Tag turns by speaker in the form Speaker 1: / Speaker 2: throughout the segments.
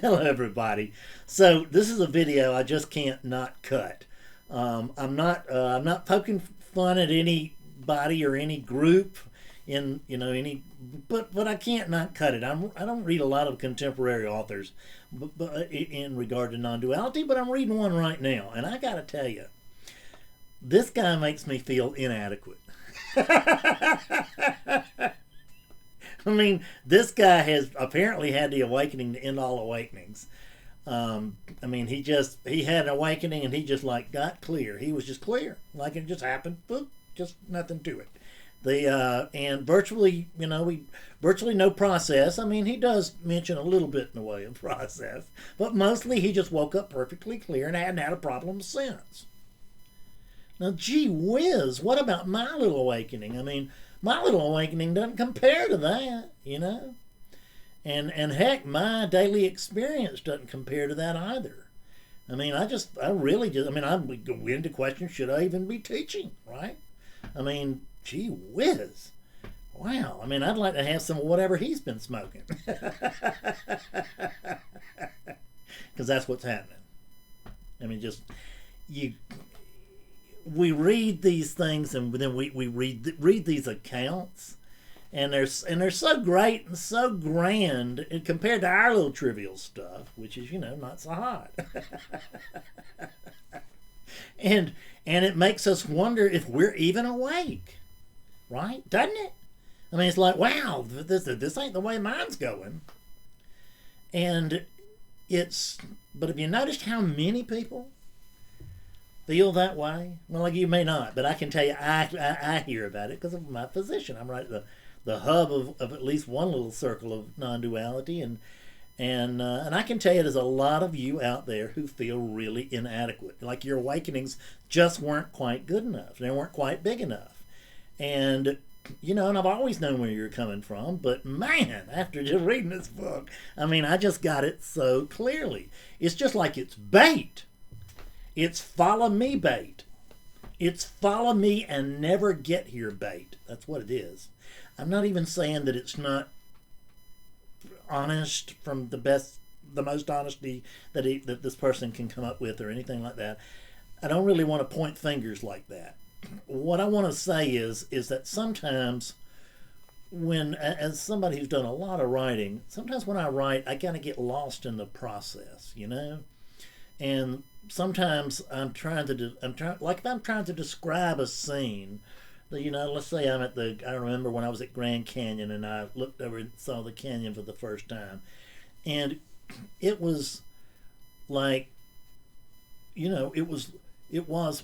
Speaker 1: Hello, everybody. So this is a video I just can't not cut. I'm not poking fun at anybody or any group in any, but I can't not cut it. I don't read a lot of contemporary authors, but in regard to non-duality, but I'm reading one right now, and I got to tell you, this guy makes me feel inadequate. I mean, this guy has apparently had the awakening to end all awakenings. I mean, he had an awakening and he just like got clear. He was just clear, like it just happened. Boop, just nothing to it. And virtually, virtually no process. I mean, he does mention a little bit in the way of process, but mostly he just woke up perfectly clear and hadn't had a problem since. Now, gee whiz, what about my little awakening? I mean, my little awakening doesn't compare to that. And heck, my daily experience doesn't compare to that either. I mean, I really just, I mean, I go into question, should I even be teaching, right? I mean, gee whiz. Wow. I mean, I'd like to have some of whatever he's been smoking. Because that's what's happening. I mean, just, we read these things and then we read these accounts, and they're so great and so grand compared to our little trivial stuff, which is not so hot. and it makes us wonder if we're even awake, right? Doesn't it? I mean, it's like, wow, this ain't the way mine's going. And but have you noticed how many people feel that way? Well, like, you may not, but I can tell you, I hear about it because of my position. I'm right at the hub of at least one little circle of non-duality, and I can tell you there's a lot of you out there who feel really inadequate, like your awakenings just weren't quite good enough, they weren't quite big enough, and and I've always known where you're coming from, but man, after just reading this book, I mean, I just got it so clearly. It's just like it's bait. It's follow me bait. It's follow me and never get here bait. That's what it is. I'm not even saying that it's not honest from the most honesty that this person can come up with or anything like that. I don't really want to point fingers like that. What I want to say is that sometimes as somebody who's done a lot of writing, sometimes when I write, I kind of get lost in the process, and sometimes I'm trying to describe a scene. Let's say I remember when I was at Grand Canyon and I looked over and saw the canyon for the first time, and it was like, it was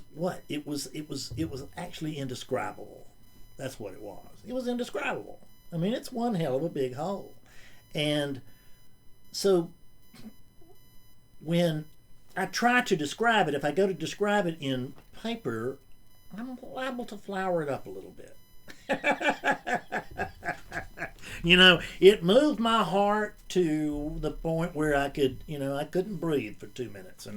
Speaker 1: actually indescribable. That's what it was. It was indescribable. I mean, it's one hell of a big hole. And so when I try to describe it, if I go to describe it in paper, I'm liable to flower it up a little bit. It moved my heart to the point where I couldn't breathe for 2 minutes,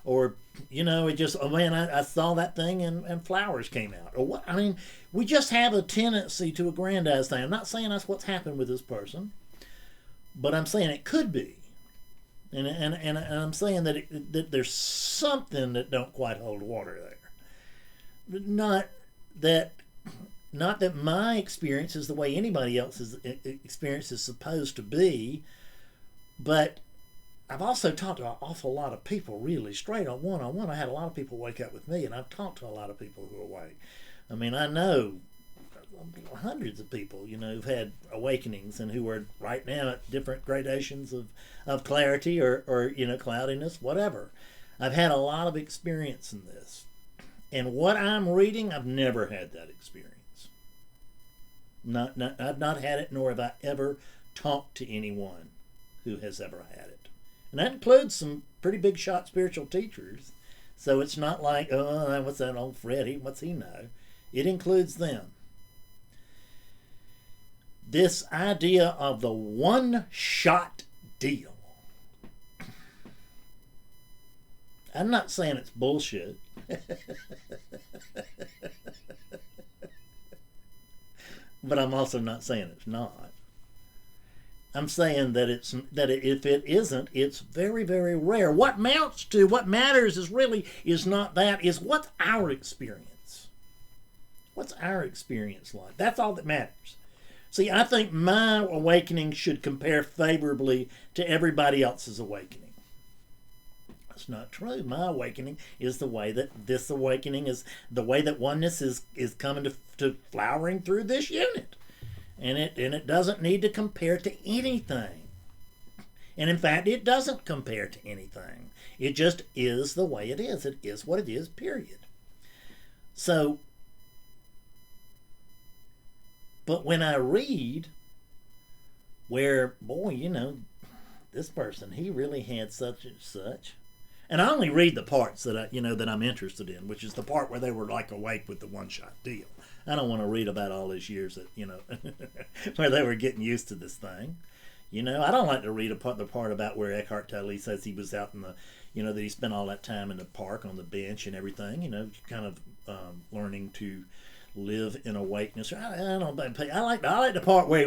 Speaker 1: or it just, oh man, I saw that thing and flowers came out, or what. I mean, we just have a tendency to aggrandize things. I'm not saying that's what's happened with this person, but I'm saying it could be. And I'm saying that there's something that don't quite hold water there. Not that my experience is the way anybody else's experience is supposed to be, but I've also talked to an awful lot of people, really, straight on one-on-one. I had a lot of people wake up with me, and I've talked to a lot of people who are awake. I mean, I know hundreds of people, who've had awakenings and who are right now at different gradations of clarity or cloudiness, whatever. I've had a lot of experience in this. And what I'm reading, I've never had that experience. I've not had it, nor have I ever talked to anyone who has ever had it. And that includes some pretty big shot spiritual teachers. So it's not like, oh, what's that old Fred? What's he know? It includes them. This idea of the one-shot deal. I'm not saying it's bullshit. But I'm also not saying it's not. I'm saying that if it isn't, it's very, very rare. What matters is not that, is what's our experience. What's our experience like? That's all that matters. See, I think my awakening should compare favorably to everybody else's awakening. That's not true. My awakening is the way that this awakening is, the way that oneness is coming to flowering through this unit. And it doesn't need to compare to anything. And in fact, it doesn't compare to anything. It just is the way it is. It is what it is, period. So, but when I read where, boy, this person, he really had such and such. And I only read the parts that that I'm interested in, which is the part where they were like awake with the one-shot deal. I don't want to read about all these years that where they were getting used to this thing. I don't like to read the part about where Eckhart Tolle says he was out in the, that he spent all that time in the park on the bench and everything. Kind of learning to live in awakeness. I like the part where he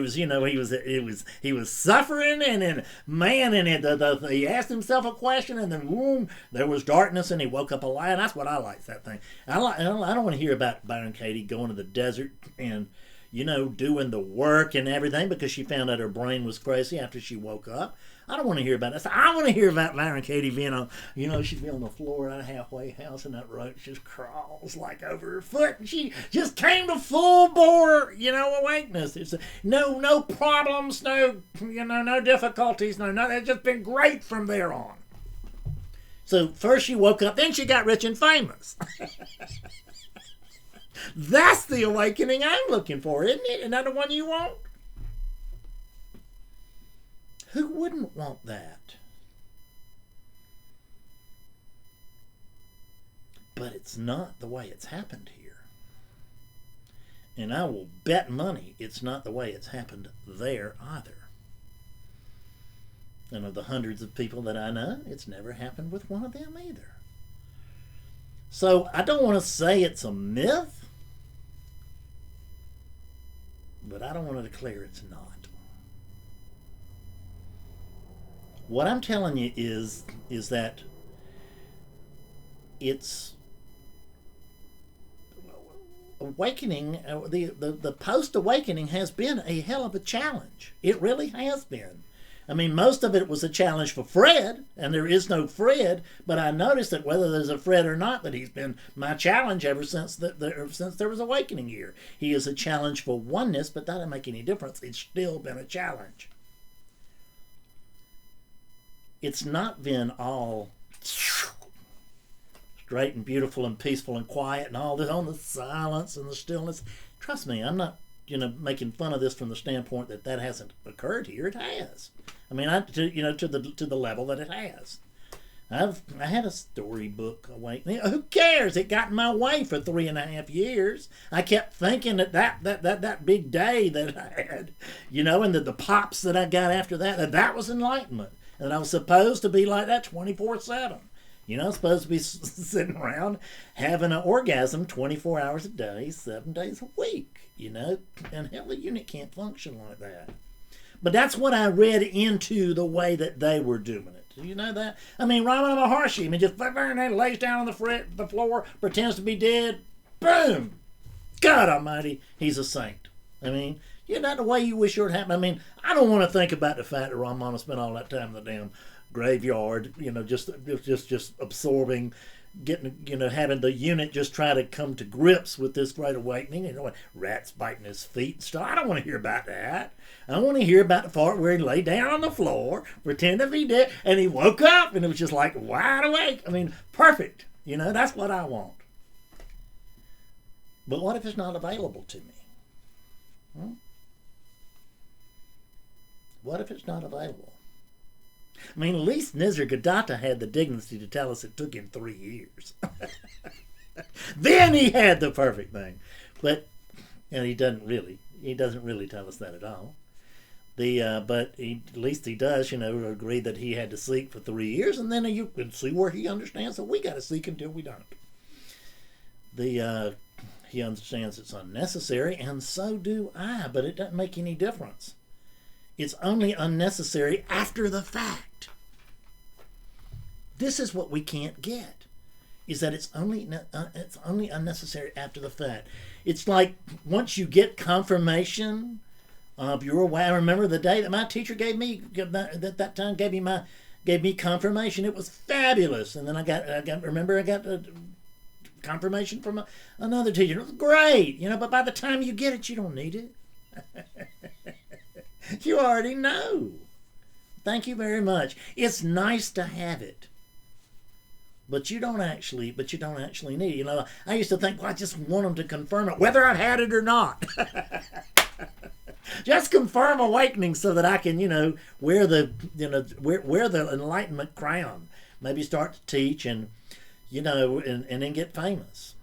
Speaker 1: was suffering, and then he asked himself a question, and then boom, there was darkness, and he woke up alive. That's what I like, that thing. I don't want to hear about Byron Katie going to the desert and doing the work and everything because she found out her brain was crazy after she woke up. I don't want to hear about that. So I want to hear about Byron Katie being on, she'd be on the floor at a halfway house and that rope just crawls like over her foot. And she just came to full bore, awakeness. It's no problems, no difficulties, no nothing. It's just been great from there on. So first she woke up, then she got rich and famous. That's the awakening I'm looking for, isn't it? Isn't that the one you want? Who wouldn't want that? But it's not the way it's happened here. And I will bet money it's not the way it's happened there either. And of the hundreds of people that I know, it's never happened with one of them either. So I don't want to say it's a myth, but I don't want to declare it's not. What I'm telling you is that it's awakening. The post-awakening has been a hell of a challenge. It really has been. I mean, most of it was a challenge for Fred, and there is no Fred, but I noticed that whether there's a Fred or not, that he's been my challenge ever since there was awakening here. He is a challenge for oneness, but that doesn't make any difference. It's still been a challenge. It's not been all straight and beautiful and peaceful and quiet and all this on the silence and the stillness. Trust me, I'm not making fun of this from the standpoint that hasn't occurred here. It has. I mean, to the level that it has. I had a storybook awakening. Who cares? It got in my way for 3.5 years. I kept thinking that big day that I had, and the pops that I got after that was enlightenment. And I was supposed to be like that 24/7. Supposed to be sitting around having an orgasm 24 hours a day, 7 days a week, And hell, the unit can't function like that. But that's what I read into the way that they were doing it. Do you know that? I mean, Ramana Maharshi, just lays down on the floor, pretends to be dead. Boom! God almighty, he's a saint. I mean, not the way you wish it would happen. I mean, I don't want to think about the fact that Ramana spent all that time in the damn graveyard, just absorbing, getting, having the unit just try to come to grips with this great awakening. Rats biting his feet and stuff. I don't want to hear about that. I want to hear about the part where he lay down on the floor, pretended to be dead, and he woke up and it was just like wide awake. I mean, perfect. That's what I want. But what if it's not available to me? What if it's not available? I mean, at least Nisargadatta had the dignity to tell us it took him 3 years. Then he had the perfect thing. And he doesn't really tell us that at all. But at least he does, agree that he had to seek for 3 years, and then you can see where he understands that we got to seek until we don't. He understands it's unnecessary, and so do I, but it doesn't make any difference. It's only unnecessary after the fact. This is what we can't get, is that it's only unnecessary after the fact. It's like once you get confirmation of your way. I remember the day that my teacher gave me confirmation. It was fabulous, and then I got confirmation from another teacher. It was great, but by the time you get it, you don't need it. You already know. Thank you very much. It's nice to have it, but you don't actually need it. I used to think, well, I just want them to confirm it, whether I've had it or not. Just confirm awakening so that I can, wear the enlightenment crown. Maybe start to teach and then get famous.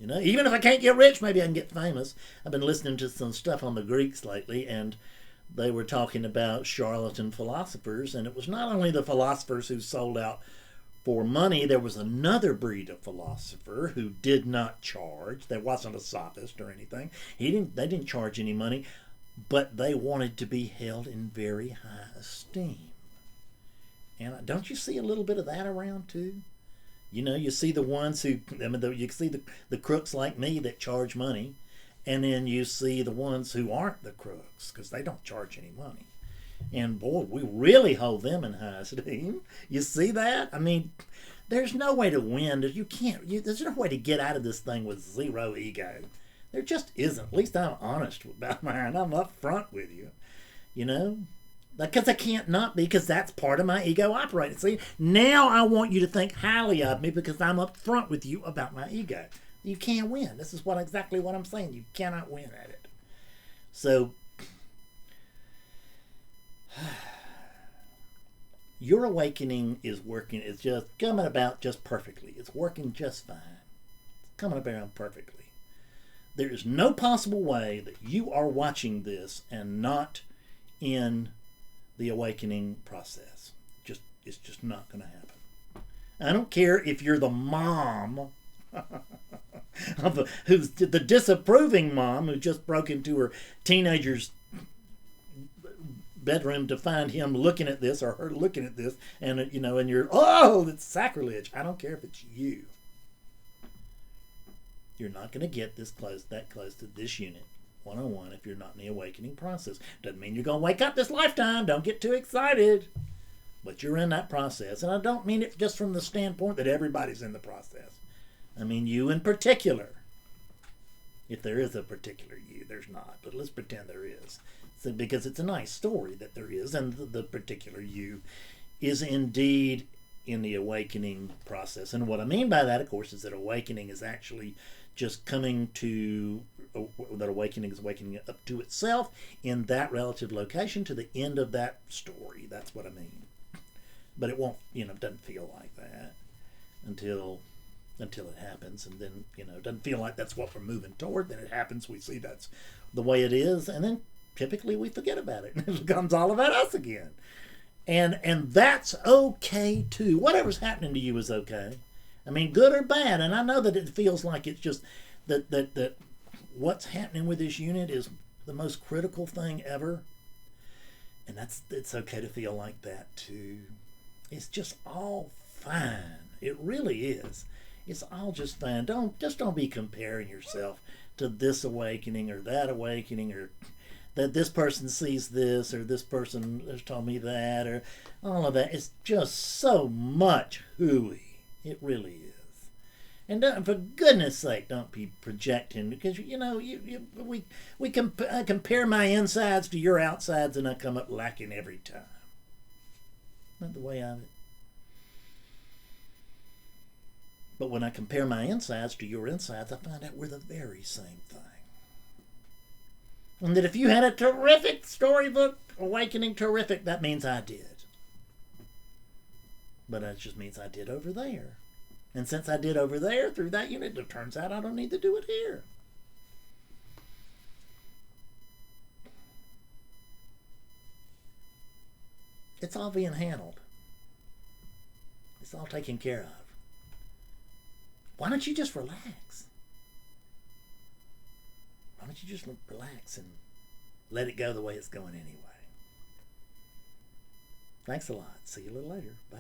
Speaker 1: Even if I can't get rich, maybe I can get famous. I've been listening to some stuff on the Greeks lately, and they were talking about charlatan philosophers, and it was not only the philosophers who sold out for money. There was another breed of philosopher who did not charge. There wasn't a sophist or anything. They didn't charge any money, but they wanted to be held in very high esteem. And don't you see a little bit of that around too? You see the ones who, you see the crooks like me that charge money, and then you see the ones who aren't the crooks because they don't charge any money. And boy, we really hold them in high esteem. You see that? There's no way to win. There's no way to get out of this thing with zero ego. There just isn't. At least I'm honest about mine. I'm up front with you. Because I can't not be, because that's part of my ego operating. See, now I want you to think highly of me because I'm up front with you about my ego. You can't win. This is exactly what I'm saying. You cannot win at it. So, your awakening is working. It's just coming about just perfectly. It's working just fine. It's coming about perfectly. There is no possible way that you are watching this and not in the awakening process. It's just not going to happen. I don't care if you're the mom who's the disapproving mom who just broke into her teenager's bedroom to find him looking at this or her looking at this, and and you're, oh, it's sacrilege. I don't care if it's you. You're not going to get that close to this unit one-on-one if you're not in the awakening process. Doesn't mean you're going to wake up this lifetime. Don't get too excited. But you're in that process. And I don't mean it just from the standpoint that everybody's in the process. I mean you in particular. If there is a particular you, there's not. But let's pretend there is. So, because it's a nice story that there is, and the particular you is indeed in the awakening process. And what I mean by that, of course, is that awakening is actually just coming to, that awakening is waking up to itself in that relative location to the end of that story. That's what I mean. But it won't, doesn't feel like that until it happens. And then, it doesn't feel like that's what we're moving toward. Then it happens. We see that's the way it is. And then typically we forget about it. It becomes all about us again. And that's okay too. Whatever's happening to you is okay. I mean, good or bad. And I know that it feels like it's just that what's happening with this unit is the most critical thing ever. And it's okay to feel like that too. It's just all fine. It really is. It's all just fine. Don't be comparing yourself to this awakening or that awakening, or that this person sees this or this person has told me that, or all of that. It's just so much hooey. It really is. And for goodness sake, don't be projecting, because we compare my insides to your outsides, and I come up lacking every time. Not the way of it. But when I compare my insides to your insides, I find out we're the very same thing. And that if you had a terrific storybook, awakening terrific, that means I did. But that just means I did over there. And since I did over there through that unit, it turns out I don't need to do it here. It's all being handled. It's all taken care of. Why don't you just relax? Why don't you just relax and let it go the way it's going anyway? Thanks a lot. See you a little later. Bye.